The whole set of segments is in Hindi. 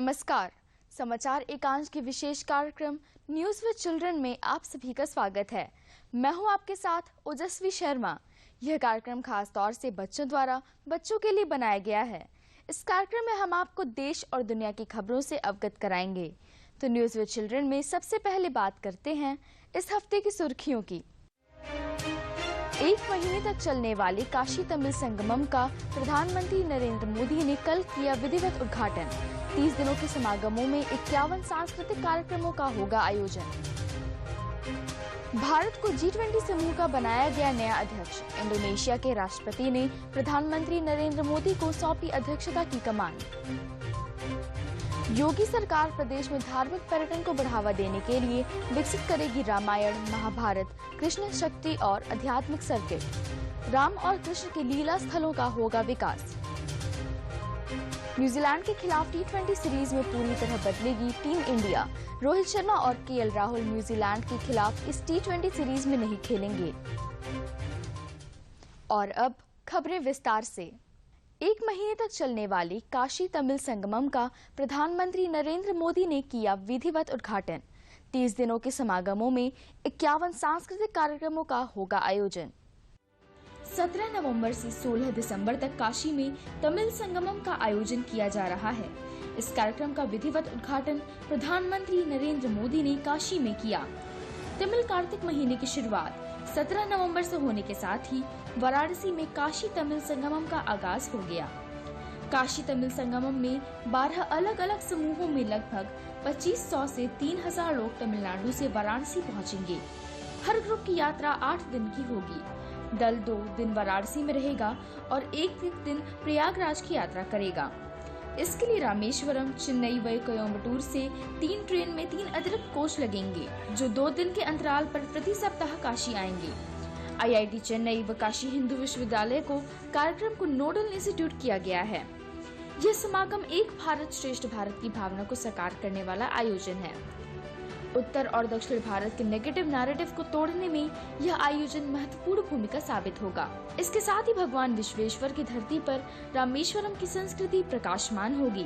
नमस्कार। समाचार एकांश के विशेष कार्यक्रम न्यूज विद चिल्ड्रन में आप सभी का स्वागत है। मैं हूं आपके साथ ओजस्वी शर्मा। यह कार्यक्रम खास तौर से बच्चों द्वारा बच्चों के लिए बनाया गया है। इस कार्यक्रम में हम आपको देश और दुनिया की खबरों से अवगत कराएंगे। तो न्यूज विद चिल्ड्रन में सबसे पहले बात करते हैं इस हफ्ते की सुर्खियों की। 1 महीने तक चलने वाले काशी तमिल संगमम का प्रधानमंत्री नरेंद्र मोदी ने कल किया विधिवत उद्घाटन। 30 दिनों के समागमों में 51 सांस्कृतिक कार्यक्रमों का होगा आयोजन। भारत को G20 समूह का बनाया गया नया अध्यक्ष। इंडोनेशिया के राष्ट्रपति ने प्रधानमंत्री नरेंद्र मोदी को सौंपी अध्यक्षता की कमान। योगी सरकार प्रदेश में धार्मिक पर्यटन को बढ़ावा देने के लिए विकसित करेगी रामायण, महाभारत, कृष्ण शक्ति और आध्यात्मिक सर्किट। राम और कृष्ण के लीला स्थलों का होगा विकास। न्यूजीलैंड के खिलाफ T20 सीरीज में पूरी तरह बदलेगी टीम इंडिया। रोहित शर्मा और KL राहुल न्यूजीलैंड के खिलाफ इस T20 सीरीज में नहीं खेलेंगे। और अब खबरें विस्तार से। 1 महीने तक चलने वाले काशी तमिल संगमम का प्रधानमंत्री नरेंद्र मोदी ने किया विधिवत उद्घाटन। 30 दिनों के समागमों में 51 सांस्कृतिक कार्यक्रमों का होगा आयोजन। 17 नवंबर से 16 दिसंबर तक काशी में तमिल संगमम का आयोजन किया जा रहा है। इस कार्यक्रम का विधिवत उद्घाटन प्रधानमंत्री नरेंद्र मोदी ने काशी में किया। तमिल कार्तिक महीने की शुरुआत 17 नवंबर से होने के साथ ही वाराणसी में काशी तमिल संगमम का आगाज हो गया। काशी तमिल संगमम में 12 अलग अलग समूहों में लगभग 2500 से 3000 लोग तमिलनाडु से वाराणसी पहुंचेंगे। हर ग्रुप की यात्रा 8 दिन की होगी। दल 2 दिन वाराणसी में रहेगा और 1 दिन प्रयागराज की यात्रा करेगा। इसके लिए रामेश्वरम, चेन्नई व कोयम्बटूर से 3 ट्रेन में 3 अतिरिक्त कोच लगेंगे, जो 2 दिन के अंतराल पर प्रति सप्ताह काशी आएंगे। IIT चेन्नई व काशी हिंदू विश्वविद्यालय को कार्यक्रम को नोडल इंस्टीट्यूट किया गया है। यह समागम एक भारत श्रेष्ठ भारत की भावना को साकार करने वाला आयोजन है। उत्तर और दक्षिण भारत के नेगेटिव नैरेटिव को तोड़ने में यह आयोजन महत्वपूर्ण भूमिका साबित होगा। इसके साथ ही भगवान विश्वेश्वर की धरती पर रामेश्वरम की संस्कृति प्रकाशमान होगी।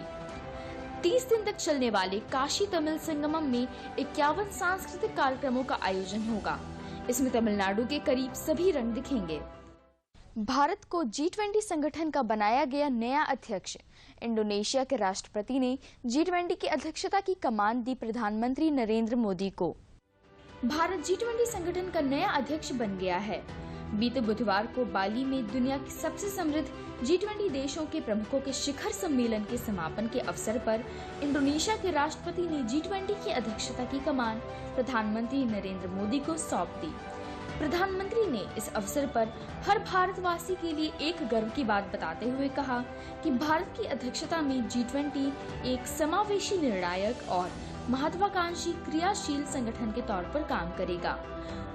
30 दिन तक चलने वाले काशी तमिल संगमम में 51 सांस्कृतिक कार्यक्रमों का आयोजन होगा। इसमें तमिलनाडु के करीब सभी रंग दिखेंगे। भारत को G20 संगठन का बनाया गया नया अध्यक्ष। इंडोनेशिया के राष्ट्रपति ने G20 की अध्यक्षता की कमान दी प्रधानमंत्री नरेंद्र मोदी को। भारत G20 संगठन का नया अध्यक्ष बन गया है। बीते बुधवार को बाली में दुनिया के सबसे समृद्ध G20 देशों के प्रमुखों के शिखर सम्मेलन के समापन के अवसर पर इंडोनेशिया के राष्ट्रपति ने G20 की अध्यक्षता की कमान प्रधानमंत्री नरेंद्र मोदी को सौंप दी। प्रधानमंत्री ने इस अवसर पर हर भारतवासी के लिए एक गर्व की बात बताते हुए कहा कि भारत की अध्यक्षता में G20 एक समावेशी, निर्णायक और महत्वाकांक्षी क्रियाशील संगठन के तौर पर काम करेगा।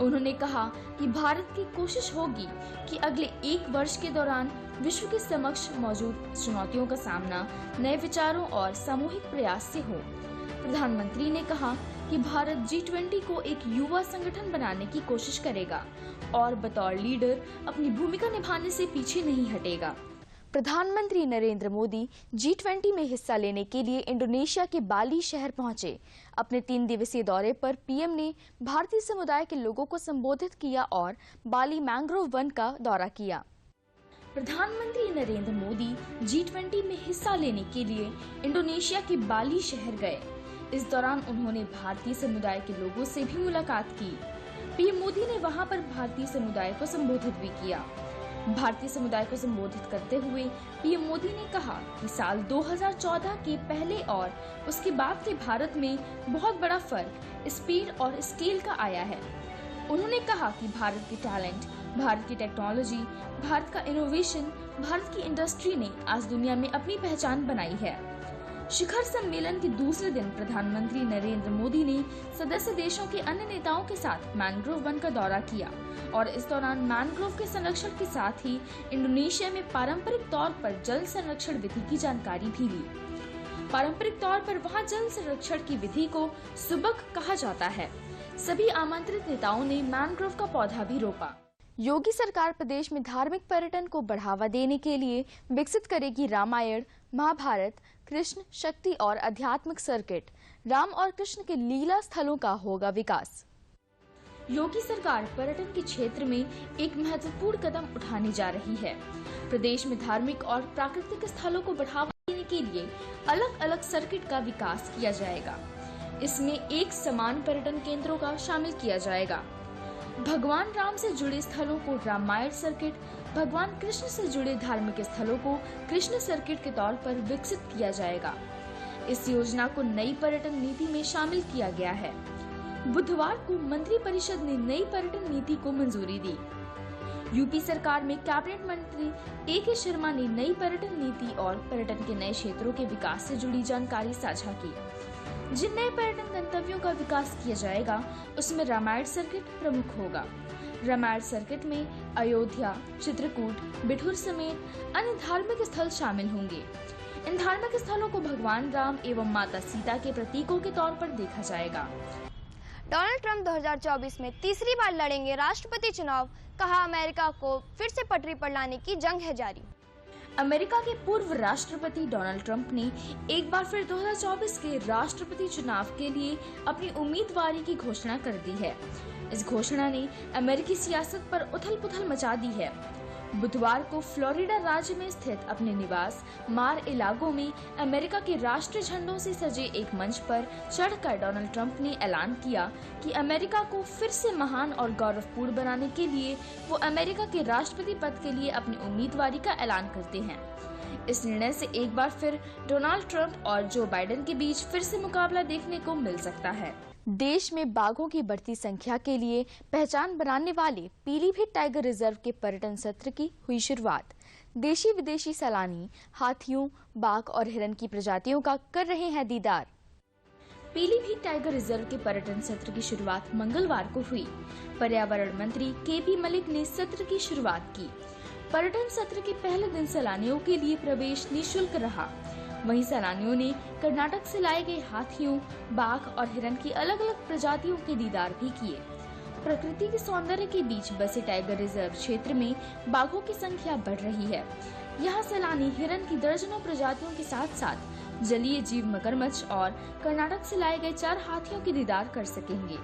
उन्होंने कहा कि भारत की कोशिश होगी कि अगले 1 वर्ष के दौरान विश्व के समक्ष मौजूद चुनौतियों का सामना नए विचारों और सामूहिक प्रयास से हो। प्रधानमंत्री ने कहा कि भारत G20 को एक युवा संगठन बनाने की कोशिश करेगा और बतौर लीडर अपनी भूमिका निभाने से पीछे नहीं हटेगा। प्रधानमंत्री नरेंद्र मोदी G20 में हिस्सा लेने के लिए इंडोनेशिया के बाली शहर पहुंचे। अपने 3 दिवसीय दौरे पर पीएम ने भारतीय समुदाय के लोगों को संबोधित किया और बाली मैंग्रोव वन का दौरा किया। प्रधानमंत्री नरेंद्र मोदी G20 में हिस्सा लेने के लिए इंडोनेशिया के बाली शहर गए। इस दौरान उन्होंने भारतीय समुदाय के लोगों से भी मुलाकात की। पीएम मोदी ने वहां पर भारतीय समुदाय को संबोधित भी किया। भारतीय समुदाय को संबोधित करते हुए पीएम मोदी ने कहा कि साल 2014 के पहले और उसके बाद के भारत में बहुत बड़ा फर्क स्पीड और स्केल का आया है। उन्होंने कहा कि भारत के टैलेंट, भारत की टेक्नोलॉजी, भारत का इनोवेशन, भारत की इंडस्ट्री ने आज दुनिया में अपनी पहचान बनाई है। शिखर सम्मेलन के दूसरे दिन प्रधानमंत्री नरेंद्र मोदी ने सदस्य देशों के अन्य नेताओं के साथ मैंग्रोव वन का दौरा किया और इस दौरान मैंग्रोव के संरक्षण के साथ ही इंडोनेशिया में पारंपरिक तौर पर जल संरक्षण विधि की जानकारी भी ली। पारंपरिक तौर पर वहां जल संरक्षण की विधि को सुबक कहा जाता है। सभी आमंत्रित नेताओं ने मैंग्रोव का पौधा भी रोपा। योगी सरकार प्रदेश में धार्मिक पर्यटन को बढ़ावा देने के लिए विकसित करेगी रामायण, महाभारत, कृष्ण, शक्ति और आध्यात्मिक सर्किट। राम और कृष्ण के लीला स्थलों का होगा विकास। योगी सरकार पर्यटन के क्षेत्र में एक महत्वपूर्ण कदम उठाने जा रही है। प्रदेश में धार्मिक और प्राकृतिक स्थलों को बढ़ावा देने के लिए अलग अलग सर्किट का विकास किया जाएगा। इसमें एक समान पर्यटन केंद्रों का शामिल किया जाएगा। भगवान राम से जुड़े स्थलों को रामायण सर्किट, भगवान कृष्ण से जुड़े धार्मिक स्थलों को कृष्ण सर्किट के तौर पर विकसित किया जाएगा। इस योजना को नई पर्यटन नीति में शामिल किया गया है। बुधवार को मंत्रि परिषद ने नई पर्यटन नीति को मंजूरी दी। यूपी सरकार में कैबिनेट मंत्री ए.के. शर्मा ने नई पर्यटन नीति और पर्यटन के नए क्षेत्रों के विकास से जुड़ी जानकारी साझा की। जिन नए पर्यटन गंतव्यों का विकास किया जाएगा उसमें रामायण सर्किट प्रमुख होगा। रामायण सर्किट में अयोध्या, चित्रकूट, बिठूर समेत अन्य धार्मिक स्थल शामिल होंगे। इन धार्मिक स्थलों को भगवान राम एवं माता सीता के प्रतीकों के तौर पर देखा जाएगा। डोनाल्ड ट्रंप 2024 में तीसरी बार लड़ेंगे राष्ट्रपति चुनाव, कहा अमेरिका को फिर से पटरी पर लाने की जंग है जारी। अमेरिका के पूर्व राष्ट्रपति डोनाल्ड ट्रंप ने एक बार फिर 2024 के राष्ट्रपति चुनाव के लिए अपनी उम्मीदवारी की घोषणा कर दी है। इस घोषणा ने अमेरिकी सियासत पर उथल-पुथल मचा दी है। बुधवार को फ्लोरिडा राज्य में स्थित अपने निवास मार-ए-लागो में अमेरिका के राष्ट्रीय झंडों से सजे एक मंच पर चढ़कर डोनाल्ड ट्रंप ने ऐलान किया कि अमेरिका को फिर से महान और गौरवपूर्ण बनाने के लिए वो अमेरिका के राष्ट्रपति पद के लिए अपनी उम्मीदवारी का ऐलान करते हैं। इस निर्णय से एक बार फिर डोनाल्ड ट्रंप और जो बाइडेन के बीच फिर से मुकाबला देखने को मिल सकता है। देश में बाघों की बढ़ती संख्या के लिए पहचान बनाने वाले पीलीभीत टाइगर रिजर्व के पर्यटन सत्र की हुई शुरुआत। देशी विदेशी सैलानी हाथियों, बाघ और हिरन की प्रजातियों का कर रहे हैं दीदार। पीलीभीत टाइगर रिजर्व के पर्यटन सत्र की शुरुआत मंगलवार को हुई। पर्यावरण मंत्री के.पी. मलिक ने सत्र की शुरुआत की। पर्यटन सत्र के पहले दिन सैलानियों के लिए प्रवेश निःशुल्क रहा। वहीं सैलानियों ने कर्नाटक से लाए गए हाथियों, बाघ और हिरन की अलग अलग प्रजातियों के दीदार भी किए। प्रकृति के सौंदर्य के बीच बसे टाइगर रिजर्व क्षेत्र में बाघों की संख्या बढ़ रही है। यहाँ सैलानी हिरन की दर्जनों प्रजातियों के साथ साथ जलीय जीव मगरमच्छ और कर्नाटक से लाए गए 4 हाथियों के दीदार कर सकेंगे।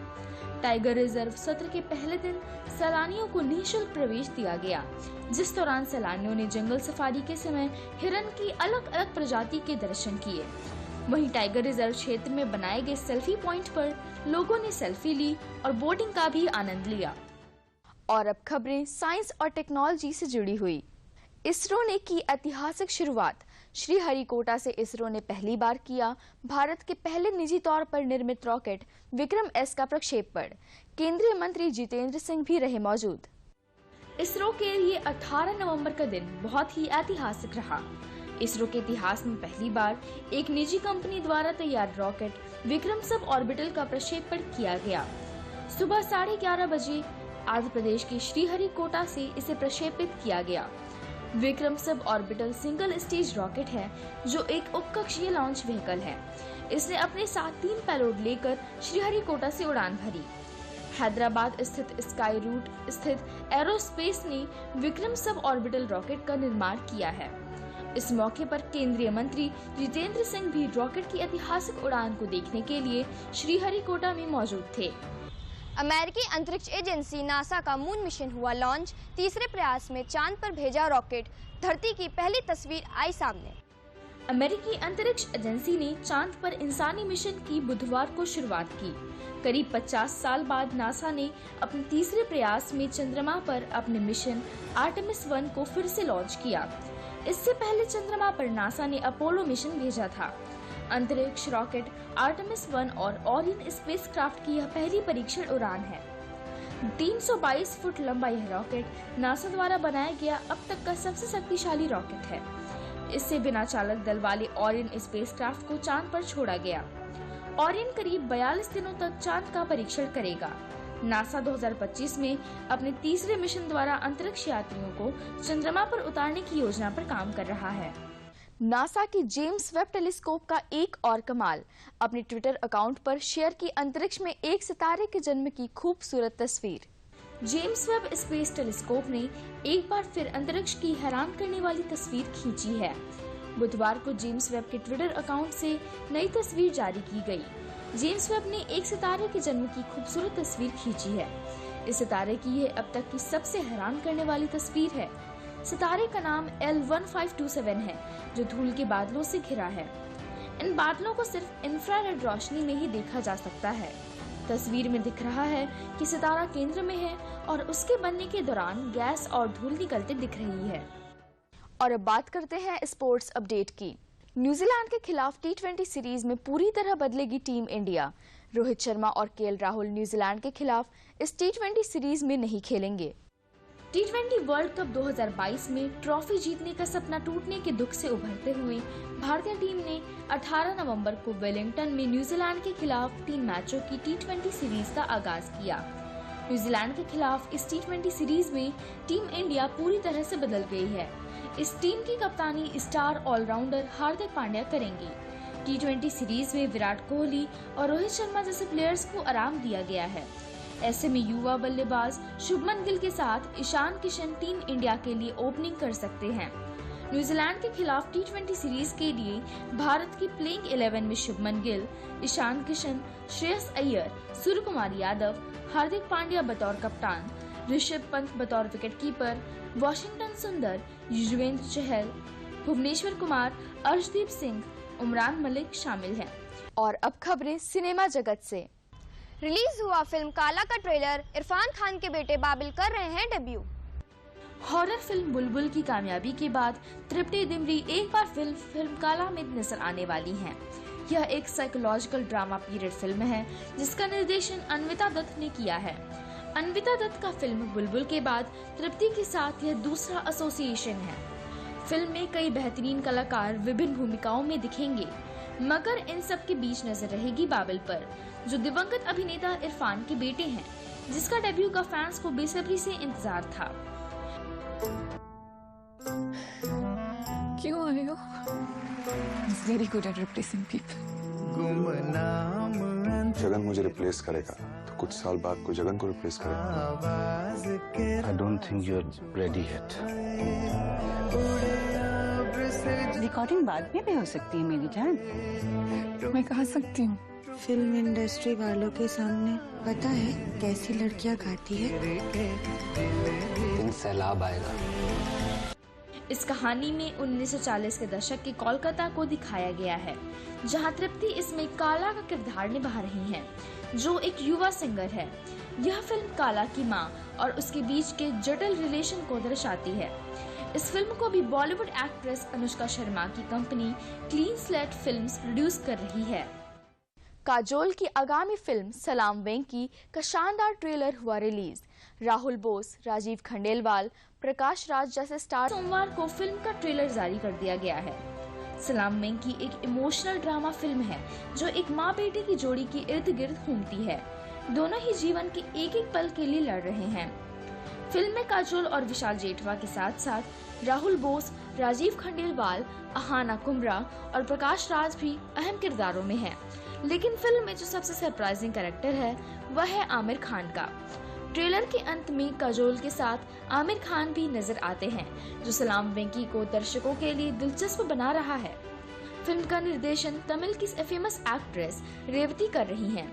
टाइगर रिजर्व सत्र के पहले दिन सैलानियों को निःशुल्क प्रवेश दिया गया, जिस दौरान सैलानियों ने जंगल सफारी के समय हिरन की अलग अलग प्रजाति के दर्शन किए। वहीं टाइगर रिजर्व क्षेत्र में बनाए गए सेल्फी पॉइंट पर लोगों ने सेल्फी ली और बोटिंग का भी आनंद लिया। और अब खबरें साइंस और टेक्नोलॉजी से जुड़ी हुई। इसरो ने की ऐतिहासिक शुरुआत। श्रीहरिकोटा से इसरो ने पहली बार किया भारत के पहले निजी तौर पर निर्मित रॉकेट विक्रम एस का प्रक्षेपण। केंद्रीय मंत्री जितेंद्र सिंह भी रहे मौजूद। इसरो के लिए 18 नवंबर का दिन बहुत ही ऐतिहासिक रहा। इसरो के इतिहास में पहली बार एक निजी कंपनी द्वारा तैयार रॉकेट विक्रम सब ऑर्बिटल का प्रक्षेपण किया गया। सुबह 11:30 बजे आंध्र प्रदेश के श्रीहरिकोटा से इसे प्रक्षेपित किया गया। Vikram sub orbital single stage rocket है जो एक उपकक्षीय लॉन्च व्हीकल है। इसने अपने साथ 3 पेलोड लेकर श्रीहरिकोटा से उड़ान भरी। हैदराबाद स्थित स्काई रूट स्थित एरोस्पेस ने विक्रम सब ऑर्बिटल रॉकेट का निर्माण किया है। इस मौके पर केंद्रीय मंत्री जितेंद्र सिंह भी रॉकेट की ऐतिहासिक उड़ान को देखने के लिए श्रीहरिकोटा में मौजूद थे। अमेरिकी अंतरिक्ष एजेंसी नासा का मून मिशन हुआ लॉन्च। तीसरे प्रयास में चांद पर भेजा रॉकेट। धरती की पहली तस्वीर आई सामने। अमेरिकी अंतरिक्ष एजेंसी ने चांद पर इंसानी मिशन की बुधवार को शुरुआत की। करीब 50 साल बाद नासा ने अपने तीसरे प्रयास में चंद्रमा पर अपने मिशन आर्टेमिस 1 को फिर से लॉन्च किया। इससे पहले चंद्रमा पर नासा ने अपोलो मिशन भेजा था। अंतरिक्ष रॉकेट आर्टेमिस 1 और ओरियन स्पेसक्राफ्ट की यह पहली परीक्षण उड़ान है। 322 फुट लंबा यह रॉकेट नासा द्वारा बनाया गया अब तक का सबसे शक्तिशाली रॉकेट है। इससे बिना चालक दल वाले ओरियन स्पेसक्राफ्ट को चांद पर छोड़ा गया। ओरियन करीब 42 दिनों तक चांद का परीक्षण करेगा। नासा 2025 में अपने तीसरे मिशन द्वारा अंतरिक्ष यात्रियों को चंद्रमा पर उतारने की योजना पर काम कर रहा है। नासा की जेम्स वेब टेलीस्कोप का एक और कमाल। अपने ट्विटर अकाउंट पर शेयर की अंतरिक्ष में एक सितारे के जन्म की खूबसूरत तस्वीर। जेम्स वेब स्पेस टेलीस्कोप ने एक बार फिर अंतरिक्ष की हैरान करने वाली तस्वीर खींची है। बुधवार को जेम्स वेब के ट्विटर अकाउंट से नई तस्वीर जारी की गई। जेम्स वेब ने एक सितारे के जन्म की खूबसूरत तस्वीर खींची है। इस सितारे की यह अब तक की सबसे हैरान करने वाली तस्वीर है। सितारे का नाम L1527 है, जो धूल के बादलों से घिरा है। इन बादलों को सिर्फ इंफ्रारेड रोशनी में ही देखा जा सकता है। तस्वीर में दिख रहा है कि सितारा केंद्र में है और उसके बनने के दौरान गैस और धूल निकलते दिख रही है। और अब बात करते हैं स्पोर्ट्स अपडेट की। न्यूजीलैंड के खिलाफ T20 सीरीज में पूरी तरह बदलेगी टीम इंडिया। रोहित शर्मा और KL राहुल न्यूजीलैंड के खिलाफ इस T20 सीरीज में नहीं खेलेंगे। T20 वर्ल्ड कप 2022 में ट्रॉफी जीतने का सपना टूटने के दुख से उभरते हुए भारतीय टीम ने 18 नवंबर को वेलिंगटन में न्यूजीलैंड के खिलाफ 3 मैचों की T20 सीरीज का आगाज किया। न्यूजीलैंड के खिलाफ इस T20 सीरीज में टीम इंडिया पूरी तरह से बदल गई है। इस टीम की कप्तानी स्टार ऑलराउंडर हार्दिक पांड्या करेंगी। T20 सीरीज में विराट कोहली और रोहित शर्मा जैसे प्लेयर्स को आराम दिया गया है। ऐसे में युवा बल्लेबाज शुभमन गिल के साथ ईशान किशन टीम इंडिया के लिए ओपनिंग कर सकते हैं। न्यूजीलैंड के खिलाफ T20 सीरीज के लिए भारत की प्लेइंग 11 में शुभमन गिल, ईशान किशन, श्रेयस अय्यर, सूर्य कुमार यादव, हार्दिक पांड्या बतौर कप्तान, ऋषभ पंत बतौर विकेटकीपर, वॉशिंगटन सुंदर, युजवेंद्र चहल, भुवनेश्वर कुमार, अर्शदीप सिंह, उमरान मलिक शामिल हैं। और अब खबरें सिनेमा जगत से। रिलीज हुआ फिल्म काला का ट्रेलर, इरफान खान के बेटे बाबिल कर रहे हैं डेब्यू। हॉरर फिल्म बुलबुल की कामयाबी के बाद तृप्ति डिमरी एक बार फिल्म काला में नजर आने वाली हैं। यह एक साइकोलॉजिकल ड्रामा पीरियड फिल्म है जिसका निर्देशन अन्विता दत्त ने किया है। अन्विता दत्त का फिल्म बुलबुल के बाद तृप्ति के साथ यह दूसरा एसोसिएशन है। फिल्म में कई बेहतरीन कलाकार विभिन्न भूमिकाओं में दिखेंगे, मगर इन सब के बीच नजर रहेगी बाबिल पर, जो दिवंगत अभिनेता इरफान के बेटे हैं, जिसका डेब्यू का फैंस को बेसब्री से इंतजार था। क्यों आए हो? He's very good at replacing people. Jagan मुझे रिप्लेस करेगा तो कुछ साल बाद कोई जगन को रिप्लेस करेगा। I don't think you're ready yet. Recording बाद में भी हो सकती है मेरी जान। मैं कहा सकती हूँ। फिल्म इंडस्ट्री वालों के सामने पता है कैसी लड़कियां गाती है। दिन सैलाब आएगा। इस कहानी में 1940 के दशक के कोलकाता को दिखाया गया है, जहां तृप्ति इसमें काला का किरदार निभा रही हैं, जो एक युवा सिंगर है। यह फिल्म काला की मां और उसके बीच के जटिल रिलेशन को दर्शाती है। इस फिल्म को भी बॉलीवुड एक्ट्रेस अनुष्का शर्मा की company clean slate films produce कर रही है। काजोल की आगामी फिल्म सलाम वेंकी का शानदार ट्रेलर हुआ रिलीज। राहुल बोस, राजीव खंडेलवाल, प्रकाश राज जैसे स्टार सोमवार को फिल्म का ट्रेलर जारी कर दिया गया है। सलाम वेंकी एक इमोशनल ड्रामा फिल्म है जो एक माँ बेटे की जोड़ी के इर्द गिर्द घूमती है। दोनों ही जीवन के एक एक पल के लिए लड़ रहे हैं। फिल्म में काजोल और विशाल जेठवा के साथ साथ राहुल बोस, राजीव खंडेलवाल, अहाना कुमरा और प्रकाश राज भी अहम किरदारों में हैं। लेकिन फिल्म में जो सबसे सरप्राइजिंग कैरेक्टर है वह है आमिर खान का। ट्रेलर के अंत में काजोल के साथ आमिर खान भी नजर आते हैं, जो सलाम वेंकी को दर्शकों के लिए दिलचस्प बना रहा है। फिल्म का निर्देशन तमिल की फेमस एक्ट्रेस रेवती कर रही हैं,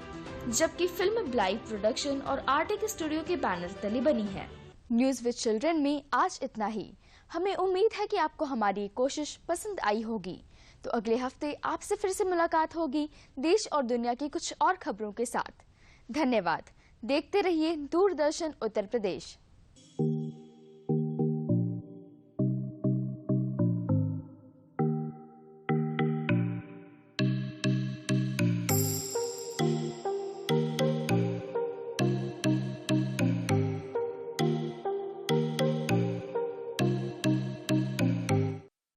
जबकि फिल्म ब्लाइव प्रोडक्शन और आर्टिक स्टूडियो के बैनर तले बनी है। न्यूज विद चिल्ड्रन में आज इतना ही। हमें उम्मीद है कि आपको हमारी कोशिश पसंद आई होगी। तो अगले हफ्ते आपसे फिर से मुलाकात होगी देश और दुनिया की कुछ और खबरों के साथ। धन्यवाद। देखते रहिए दूरदर्शन उत्तर प्रदेश।